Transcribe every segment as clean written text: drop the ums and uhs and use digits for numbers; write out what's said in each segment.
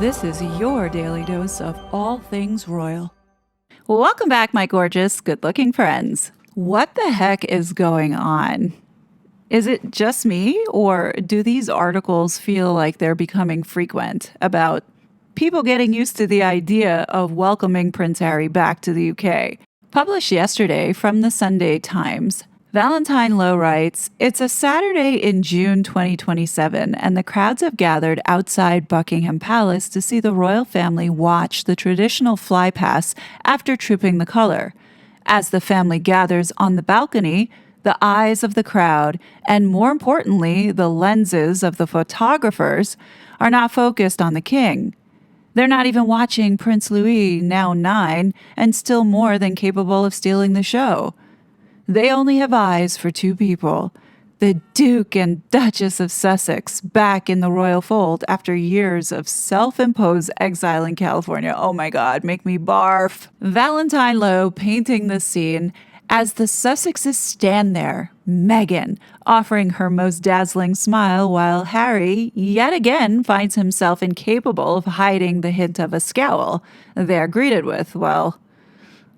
This is your daily dose of all things royal. Welcome back, my gorgeous, good-looking friends. What the heck is going on? Is it just me, or do these articles feel like they're becoming frequent about people getting used to the idea of welcoming Prince Harry back to the UK? Published yesterday from the Sunday Times, Valentine Lowe writes, "It's a Saturday in June 2027, and the crowds have gathered outside Buckingham Palace to see the royal family watch the traditional flypast after trooping the color. As the family gathers on the balcony, the eyes of the crowd, and more importantly, the lenses of the photographers, are not focused on the king. They're not even watching Prince Louis, now 9, and still more than capable of stealing the show. They only have eyes for two people, the Duke and Duchess of Sussex, back in the royal fold after years of self-imposed exile in California." Oh my God, make me barf. Valentine Lowe painting the scene as the Sussexes stand there, Meghan offering her most dazzling smile while Harry yet again finds himself incapable of hiding the hint of a scowl they're greeted with. Well,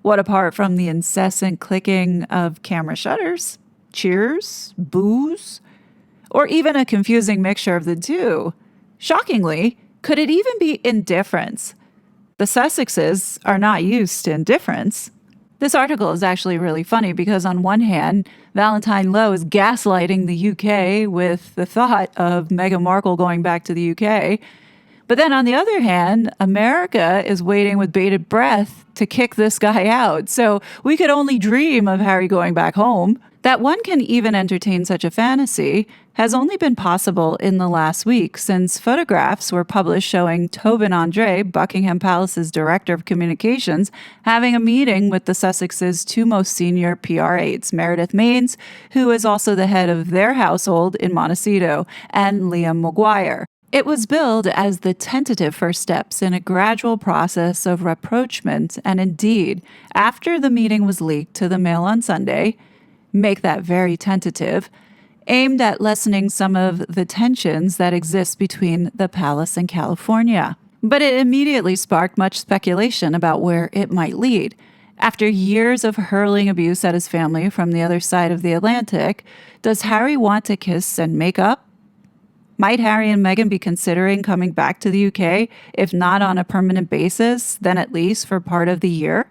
what apart from the incessant clicking of camera shutters, cheers, boos, or even a confusing mixture of the two? Shockingly, could it even be indifference? The Sussexes are not used to indifference. This article is actually really funny because on one hand, Valentine Lowe is gaslighting the UK with the thought of Meghan Markle going back to the UK. But then on the other hand, America is waiting with bated breath to kick this guy out. So we could only dream of Harry going back home. That one can even entertain such a fantasy has only been possible in the last week, since photographs were published showing Tobin Andre, Buckingham Palace's director of communications, having a meeting with the Sussexes' two most senior PR aides, Meredith Maines, who is also the head of their household in Montecito, and Liam Maguire. It was billed as the tentative first steps in a gradual process of rapprochement, and indeed, after the meeting was leaked to the Mail on Sunday, make that very tentative, aimed at lessening some of the tensions that exist between the palace and California. But it immediately sparked much speculation about where it might lead. After years of hurling abuse at his family from the other side of the Atlantic, does Harry want to kiss and make up? Might Harry and Meghan be considering coming back to the UK, if not on a permanent basis, then at least for part of the year?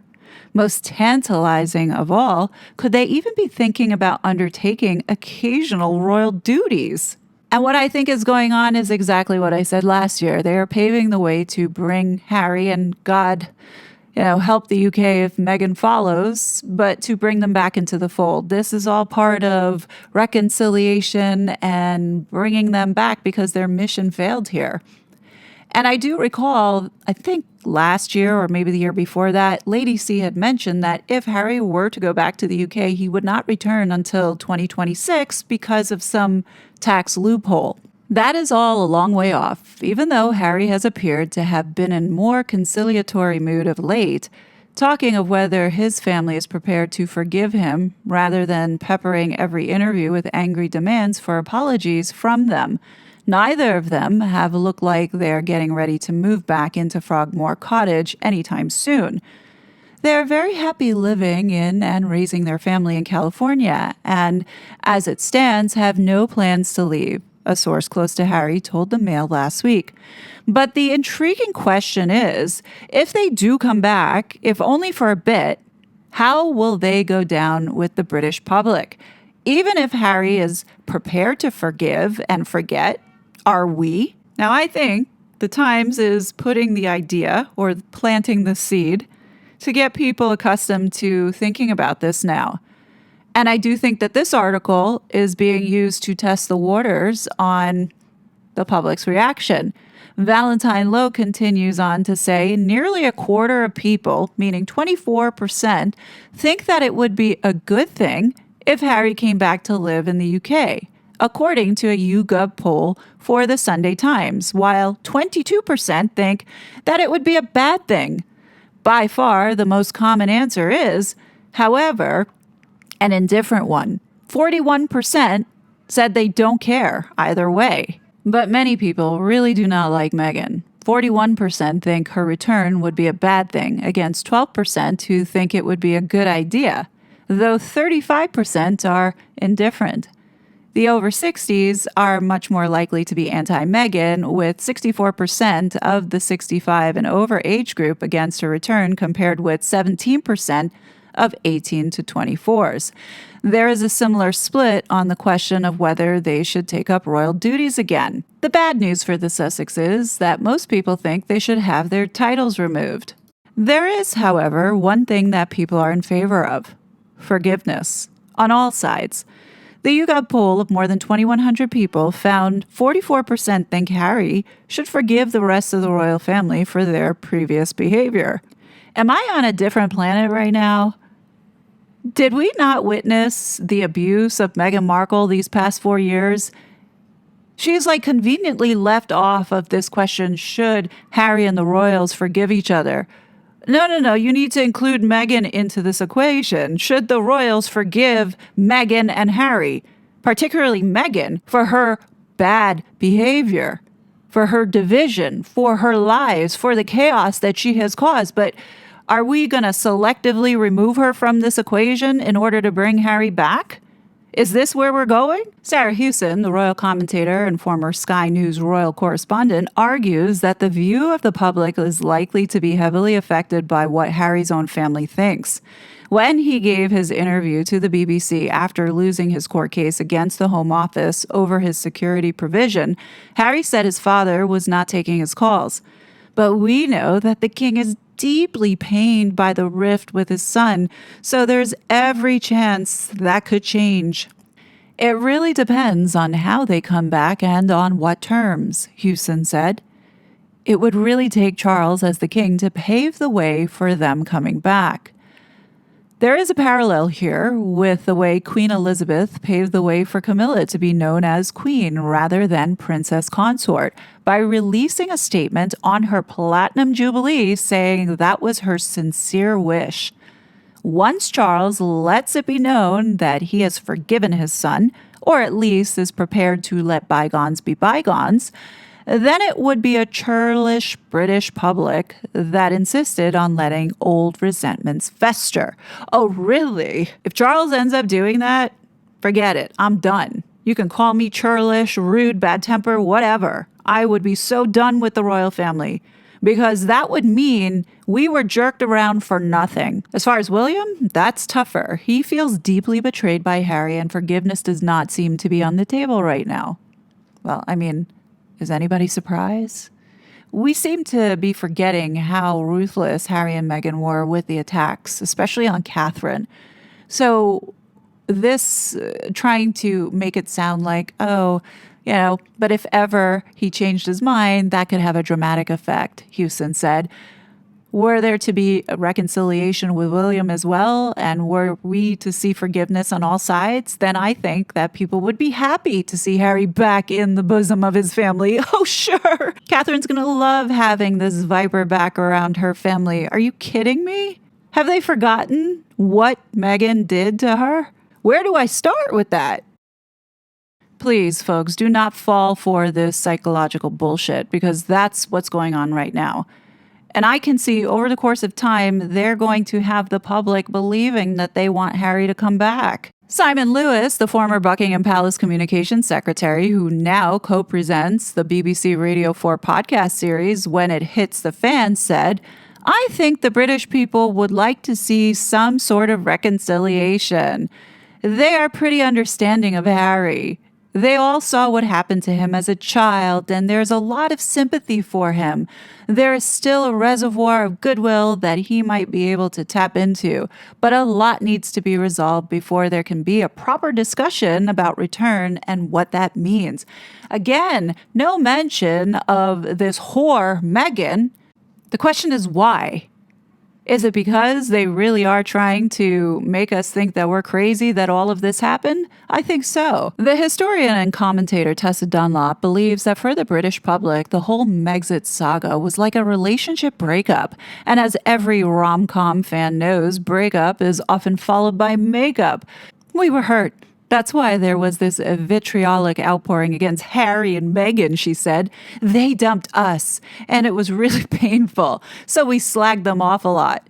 Most tantalizing of all, could they even be thinking about undertaking occasional royal duties? And what I think is going on is exactly what I said last year. They are paving the way to bring Harry and God, help the UK if Meghan follows, but to bring them back into the fold. This is all part of reconciliation and bringing them back because their mission failed here. And I do recall, I think last year or maybe the year before that, Lady C had mentioned that if Harry were to go back to the UK, he would not return until 2026 because of some tax loophole. That is all a long way off, even though Harry has appeared to have been in more conciliatory mood of late, talking of whether his family is prepared to forgive him rather than peppering every interview with angry demands for apologies from them. Neither of them have looked like they're getting ready to move back into Frogmore Cottage anytime soon. They're very happy living in and raising their family in California, and as it stands, have no plans to leave, a source close to Harry told the Mail last week. But the intriguing question is, if they do come back, if only for a bit, how will they go down with the British public? Even if Harry is prepared to forgive and forget, are we? Now, I think the Times is putting the idea or planting the seed to get people accustomed to thinking about this now. And I do think that this article is being used to test the waters on the public's reaction. Valentine Lowe continues on to say nearly a quarter of people, meaning 24%, think that it would be a good thing if Harry came back to live in the UK, according to a YouGov poll for the Sunday Times, while 22% think that it would be a bad thing. By far, the most common answer is, however, an indifferent one. 41% said they don't care either way. But many people really do not like Meghan. 41% think her return would be a bad thing, against 12% who think it would be a good idea, though 35% are indifferent. The over 60s are much more likely to be anti-Meghan, with 64% of the 65 and over age group against her return, compared with 17% of 18 to 24s. There is a similar split on the question of whether they should take up royal duties again. The bad news for the Sussex is that most people think they should have their titles removed. There is, however, one thing that people are in favor of: forgiveness, on all sides. The YouGov poll of more than 2,100 people found 44% think Harry should forgive the rest of the royal family for their previous behavior. Am I on a different planet right now? Did we not witness the abuse of Meghan Markle these past 4 years? She's conveniently left off of this question, should Harry and the royals forgive each other? No, you need to include Meghan into this equation. Should the royals forgive Meghan and Harry, particularly Meghan, for her bad behavior, for her division, for her lies, for the chaos that she has caused? But are we going to selectively remove her from this equation in order to bring Harry back? Is this where we're going? Sarah Hewson, the royal commentator and former Sky News royal correspondent, argues that the view of the public is likely to be heavily affected by what Harry's own family thinks. When he gave his interview to the BBC after losing his court case against the Home Office over his security provision, Harry said his father was not taking his calls. But we know that the king is deeply pained by the rift with his son, so there's every chance that could change. It really depends on how they come back and on what terms, Hewson said. It would really take Charles as the king to pave the way for them coming back. There is a parallel here with the way Queen Elizabeth paved the way for Camilla to be known as Queen rather than Princess Consort by releasing a statement on her Platinum Jubilee saying that was her sincere wish. Once Charles lets it be known that he has forgiven his son, or at least is prepared to let bygones be bygones, then it would be a churlish British public that insisted on letting old resentments fester. Oh, really? If Charles ends up doing that, forget it. I'm done. You can call me churlish, rude, bad temper, whatever. I would be so done with the royal family, because that would mean we were jerked around for nothing. As far as William, that's tougher. He feels deeply betrayed by Harry, and forgiveness does not seem to be on the table right now. Well, is anybody surprised? We seem to be forgetting how ruthless Harry and Meghan were with the attacks, especially on Catherine. So this trying to make it sound like, but if ever he changed his mind, that could have a dramatic effect, Hewson said. Were there to be a reconciliation with William as well, and were we to see forgiveness on all sides, then I think that people would be happy to see Harry back in the bosom of his family. Oh, sure. Catherine's going to love having this viper back around her family. Are you kidding me? Have they forgotten what Meghan did to her? Where do I start with that? Please, folks, do not fall for this psychological bullshit, because that's what's going on right now. And I can see over the course of time, they're going to have the public believing that they want Harry to come back. Simon Lewis, the former Buckingham Palace Communications Secretary, who now co-presents the BBC Radio 4 podcast series When It Hits the Fan, said, "I think the British people would like to see some sort of reconciliation. They are pretty understanding of Harry. They all saw what happened to him as a child, and there's a lot of sympathy for him. There is still a reservoir of goodwill that he might be able to tap into, but a lot needs to be resolved before there can be a proper discussion about return and what that means." Again, no mention of this whore, Meghan. The question is why? Is it because they really are trying to make us think that we're crazy that all of this happened? I think so. The historian and commentator Tessa Dunlop believes that for the British public, the whole Megxit saga was like a relationship breakup. And as every rom-com fan knows, breakup is often followed by makeup. We were hurt. That's why there was this vitriolic outpouring against Harry and Meghan, she said. They dumped us, and it was really painful, so we slagged them off a lot.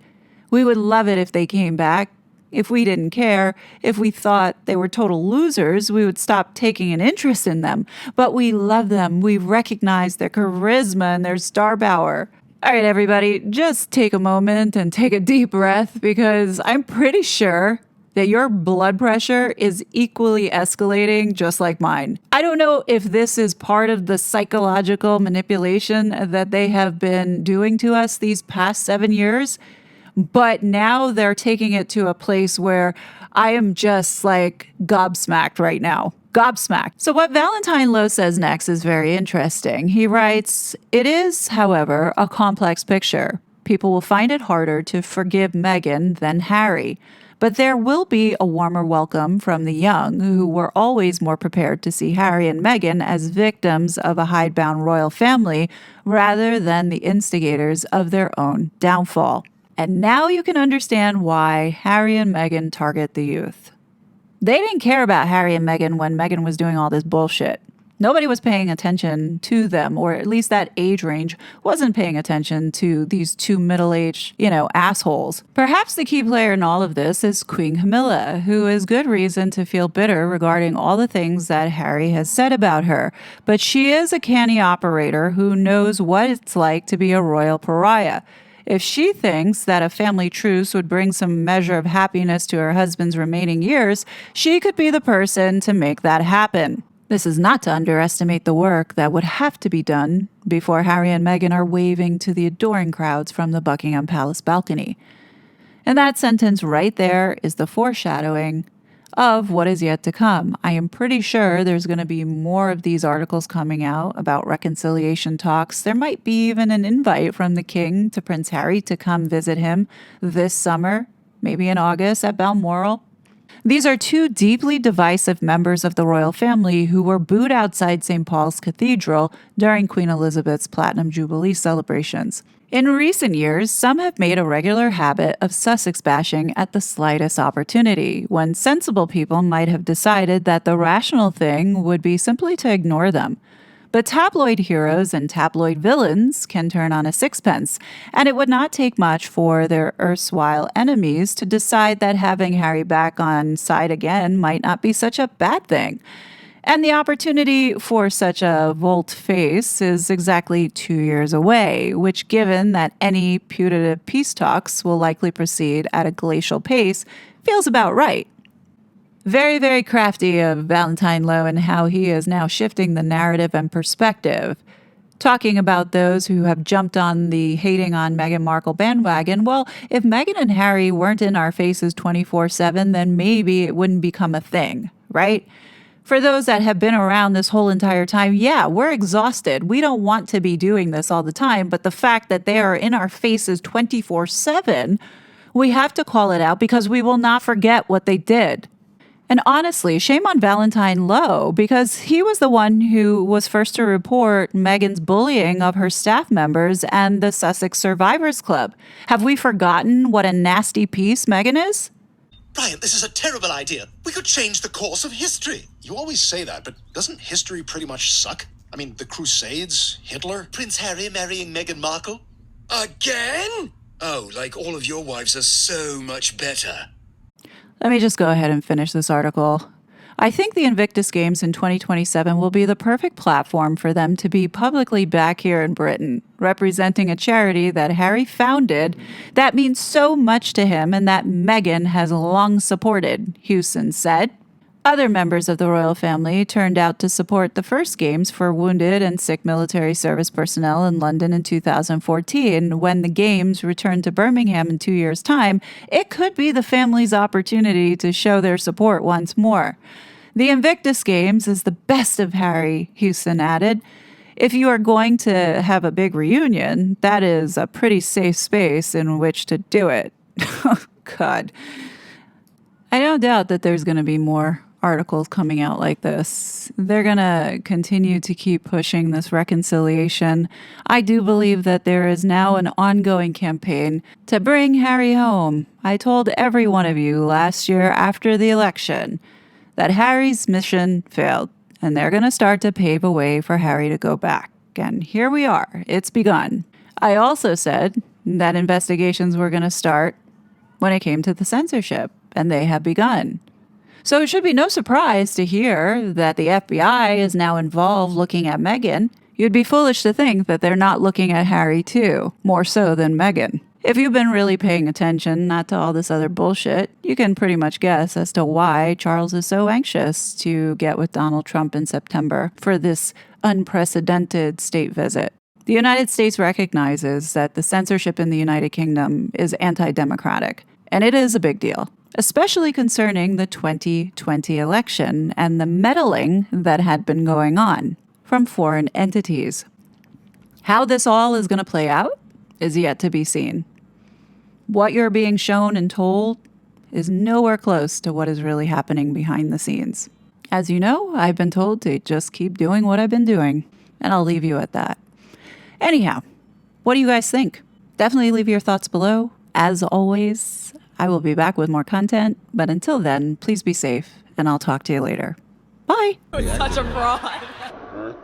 We would love it if they came back. If we didn't care, if we thought they were total losers, we would stop taking an interest in them. But we love them. We recognize their charisma and their star power. All right, everybody, just take a moment and take a deep breath because I'm pretty sure that your blood pressure is equally escalating just like mine. I don't know if this is part of the psychological manipulation that they have been doing to us these past 7 years, but now they're taking it to a place where I am just like gobsmacked right now. Gobsmacked. So what Valentine Lowe says next is very interesting. He writes, "It is, however, a complex picture. People will find it harder to forgive Meghan than Harry. But there will be a warmer welcome from the young, who were always more prepared to see Harry and Meghan as victims of a hidebound royal family rather than the instigators of their own downfall." And now you can understand why Harry and Meghan target the youth. They didn't care about Harry and Meghan when Meghan was doing all this bullshit. Nobody was paying attention to them, or at least that age range wasn't paying attention to these two middle-aged, assholes. Perhaps the key player in all of this is Queen Camilla, who has good reason to feel bitter regarding all the things that Harry has said about her. But she is a canny operator who knows what it's like to be a royal pariah. If she thinks that a family truce would bring some measure of happiness to her husband's remaining years, she could be the person to make that happen. This is not to underestimate the work that would have to be done before Harry and Meghan are waving to the adoring crowds from the Buckingham Palace balcony. And that sentence right there is the foreshadowing of what is yet to come. I am pretty sure there's going to be more of these articles coming out about reconciliation talks. There might be even an invite from the king to Prince Harry to come visit him this summer, maybe in August at Balmoral. These are two deeply divisive members of the royal family who were booed outside St. Paul's Cathedral during Queen Elizabeth's Platinum Jubilee celebrations. In recent years, some have made a regular habit of Sussex bashing at the slightest opportunity, when sensible people might have decided that the rational thing would be simply to ignore them. But tabloid heroes and tabloid villains can turn on a sixpence, and it would not take much for their erstwhile enemies to decide that having Harry back on side again might not be such a bad thing. And the opportunity for such a volte-face is exactly 2 years away, which, given that any putative peace talks will likely proceed at a glacial pace, feels about right. Very, very crafty of Valentine Lowe and how he is now shifting the narrative and perspective. Talking about those who have jumped on the hating on Meghan Markle bandwagon. Well, if Meghan and Harry weren't in our faces 24/7, then maybe it wouldn't become a thing, right? For those that have been around this whole entire time, yeah, we're exhausted. We don't want to be doing this all the time, but the fact that they are in our faces 24/7, we have to call it out because we will not forget what they did. And honestly, shame on Valentine Lowe, because he was the one who was first to report Meghan's bullying of her staff members and the Sussex Survivors Club. Have we forgotten what a nasty piece Meghan is? Brian, this is a terrible idea. We could change the course of history. You always say that, but doesn't history pretty much suck? I mean, the Crusades, Hitler. Prince Harry marrying Meghan Markle? Again? Oh, like all of your wives are so much better. Let me just go ahead and finish this article. I think the Invictus Games in 2027 will be the perfect platform for them to be publicly back here in Britain, representing a charity that Harry founded that means so much to him and that Meghan has long supported, Hewson said. Other members of the royal family turned out to support the first games for wounded and sick military service personnel in London in 2014. When the games returned to Birmingham in 2 years' time, it could be the family's opportunity to show their support once more. The Invictus Games is the best of Harry, Hewson added. If you are going to have a big reunion, that is a pretty safe space in which to do it. Oh, God. I don't doubt that there's going to be more articles coming out like this. They're going to continue to keep pushing this reconciliation. I do believe that there is now an ongoing campaign to bring Harry home. I told every one of you last year after the election that Harry's mission failed, and they're going to start to pave a way for Harry to go back. And here we are. It's begun. I also said that investigations were going to start when it came to the censorship, and they have begun. So it should be no surprise to hear that the FBI is now involved looking at Meghan. You'd be foolish to think that they're not looking at Harry too, more so than Meghan. If you've been really paying attention, not to all this other bullshit, you can pretty much guess as to why Charles is so anxious to get with Donald Trump in September for this unprecedented state visit. The United States recognizes that the censorship in the United Kingdom is anti-democratic, and it is a big deal, especially concerning the 2020 election and the meddling that had been going on from foreign entities. How this all is going to play out is yet to be seen. What you're being shown and told is nowhere close to what is really happening behind the scenes. As you know, I've been told to just keep doing what I've been doing, and I'll leave you at that. Anyhow, what do you guys think? Definitely leave your thoughts below. As always, I will be back with more content, but until then, please be safe, and I'll talk to you later. Bye! Such a fraud.